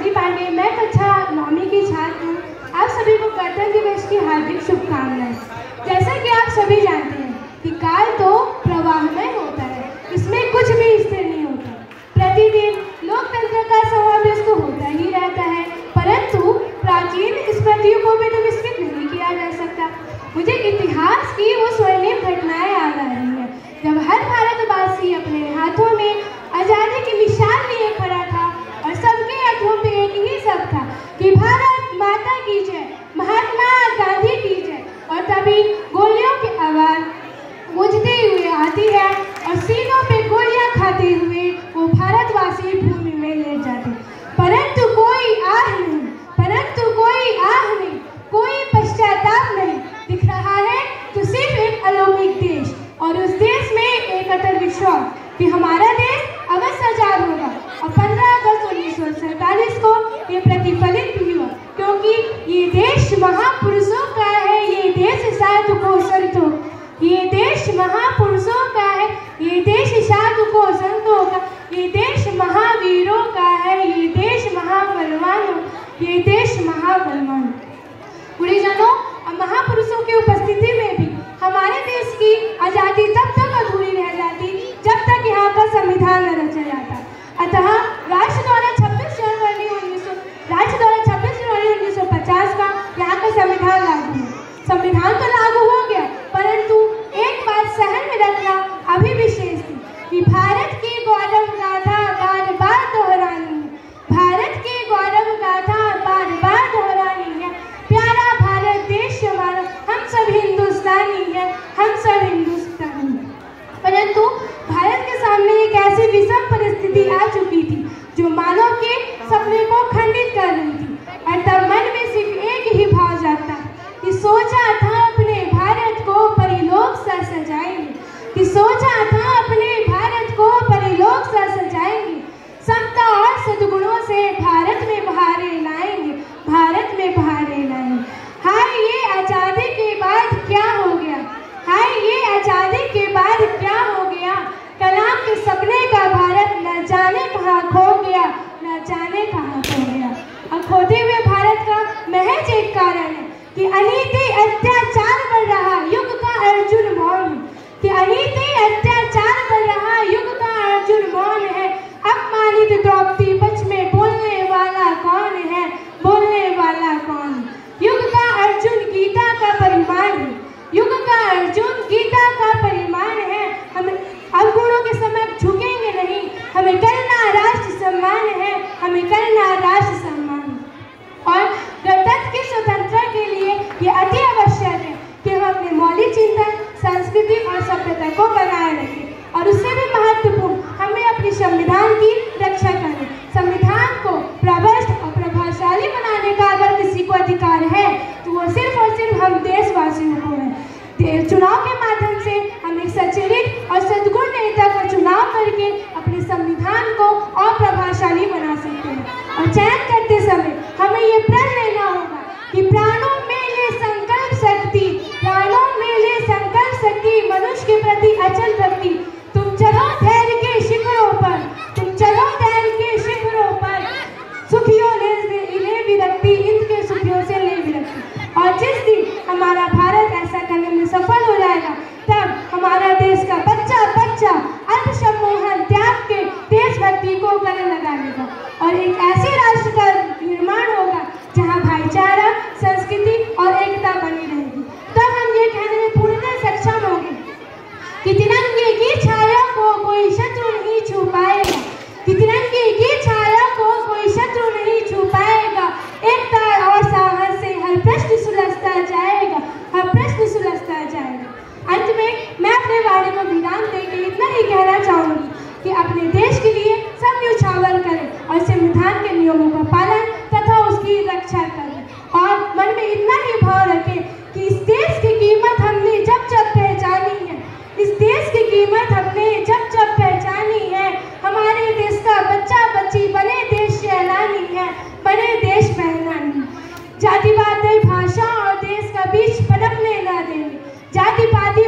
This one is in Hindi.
अंजलि पांडे, मैं कक्षा 9वीं की छात्र हूँ। आप सभी को गणतंत्र दिवस की हार्दिक शुभकामनाएं। जैसा कि आप सभी जानते हैं कि काल तो प्रवाहमय होता है, इसमें कुछ भी स्थिर नहीं होता। प्रतिदिन लोकतंत्र का समावेश तो होता ही रहता है, परंतु प्राचीन स्मृतियों को भी तो विस्मृत नहीं किया जा सकता। मुझे इतिहास की वो स्वर्णिम घटनाएं याद आ रही हैं, जब हर भारतवासी अपने हाथों में आज़ादी की मिसाल लिए खड़ा था और सबके हाथों पे एक ही शब्द था कि भारत माता की जय, महात्मा गांधी की जय। और तभी गोलियों की आवाज़ गूंजते हुए आती है और सीनों पे गोलियां खाते हुए वो भारतवासी भूमि में लेट जाते, परंतु कोई आह नहीं, कोई पश्चाताप नहीं दिख रहा है। तो सिर्फ एक अलौकिक देश, और उस देश में एक अटल विश्वास कि हमारा देश अवश्य आजाद होगा। और 15 अगस्त 1947 को ये प्रतिफलित भी हुआ, क्योंकि ये देश महापुरुषों का है, ये देश साधु को संतों, ये देश महापुरुषों का है, ये देश साधु को संतों का, ये देश महावीरों का है, ये देश महाबलवानों, ये देश महाबलवान। गुरुजनों और महापुरुषों की उपस्थिति में भी हमारे देश की आज़ादी तब तक अधूरी रह जाती जब तक यहाँ का संविधान न रचा जाता। अतः राष्ट्र द्वारा 26 जनवरी 1950 का यहाँ का संविधान लागू हुआ। संविधान तो लागू हो गया, परंतु एक बात सहन में रखना अभी भी शेष थी कि भारत की गौरव गाथा बार बार दोहरानी है, भारत की गौरव गाथा बार बार दोहरानी है। प्यारा भारत देश हमारा, हम सब हिंदुस्तानी हैं, हम सब हिंदुस्तानी। परंतु भारत के सामने एक ऐसी विषम परिस्थिति आ चुकी थी जो मानव के सपने को खंडित कर रही थी। और तब मन में सिर्फ एक ही भाव जागता कि सोचा था अपने भारत को परिलोक सा सजाएंगे, कि सोचा था अपने भारत को परिलोक सा सजाएंगे, समता और सद्गुणों से भारत में बहारें लाएंगे, भारत में बहारें लाएंगे। हाय ये आज़ादी के बाद क्या हो गया, हाय ये आज़ादी के बाद क्या हो गया। कलाम के सपने का भारत न जाने कहाँ खो गया, न जाने कहाँ खो गया। और खोते हुए भारत का महज एक कारण है कि अनीति अत्याचार बढ़ रहा युग का अर्जुन मौन, कि अनीति अत्याचार बढ़ रहा युग का अर्जुन मौन है। अपमानित द्रौपदी पक्ष में बोलने वाला कौन है, बोलने वाला कौन। युग का अर्जुन गीता का परिमाण है, युग का अर्जुन गीता का परिमाण है। हम अवगुणों के समक्ष झुकेंगे नहीं, हमें करना राष्ट्र सम्मान है, हमें करना राष्ट्र सम्मान। और गणतंत्र की स्वतंत्रता के लिए ये अति आवश्यक है कि हम अपने मौलिक चिंतन, संस्कृति और सभ्यता को बनाए रखें। और उससे भी महत्वपूर्ण हमें अपने संविधान की रक्षा करें। संविधान को प्रबल और प्रभावशाली बनाने का अगर किसी को अधिकार है तो वो सिर्फ और सिर्फ हम देशवासियों को है। चुनाव के माध्यम से हम एक सचरित और सद्गुण नेता का चुनाव करके अपने संविधान को और प्रभावशाली बना सकते हैं। और चयन करते समय हमें ये प्रण लेना होगा कि प्राणों में ले संकल्प शक्ति, प्राणों में ले संकल्प शक्ति, मनुष्य के प्रति अचल भक्ति। तुम चलो धैर्य के शिखरों पर, तुम चलो धैर्य के शिखरों पर, सुखियों ले विरक्ति, इंद्र के सुखियों से ले विरक्ति। और जिस दिन हमारा भारत ऐसा करने में सफल हो जाएगा, तब हमारा देश का बच्चा अल्पसम्मोहन त्याग के देशभक्ति को गले लगा लेगा और एक ऐसे राष्ट्र का निर्माण होगा जहां भाईचारा, संस्कृति और एकता बनी रहेगी। तब हम ये कहने में पूर्णतः सक्षम होंगे कि तिरंगे की छाया को कोई शत्रु नहीं छू पाएगा, कि तिरंगे की छाया को कोई शत्रु नहीं छू पाएगा। एकता और साहस से हर प्रश्न सुलझता जाएगा, हर प्रश्न सुलझता जाएगा। अंत में मैं अपने वाणी को विराम देकर इतना ही कहना चाहूँगी कि अपने देश के लिए सब न्यौछावर करें और संविधान के नियमों का पालन तथा उसकी रक्षा करें। और मन में इतना ही भाव रखें कि इस देश की कीमत हमने जब जब पहचानी है, इस देश की कीमत हमने जब जब पहचानी है। हमारे देश का बच्चा बच्ची बने देश सैलानी है, बने देश पहचानी। जातिवादी भाषा और देश का बीच पनपने न देंगे, जाति पाति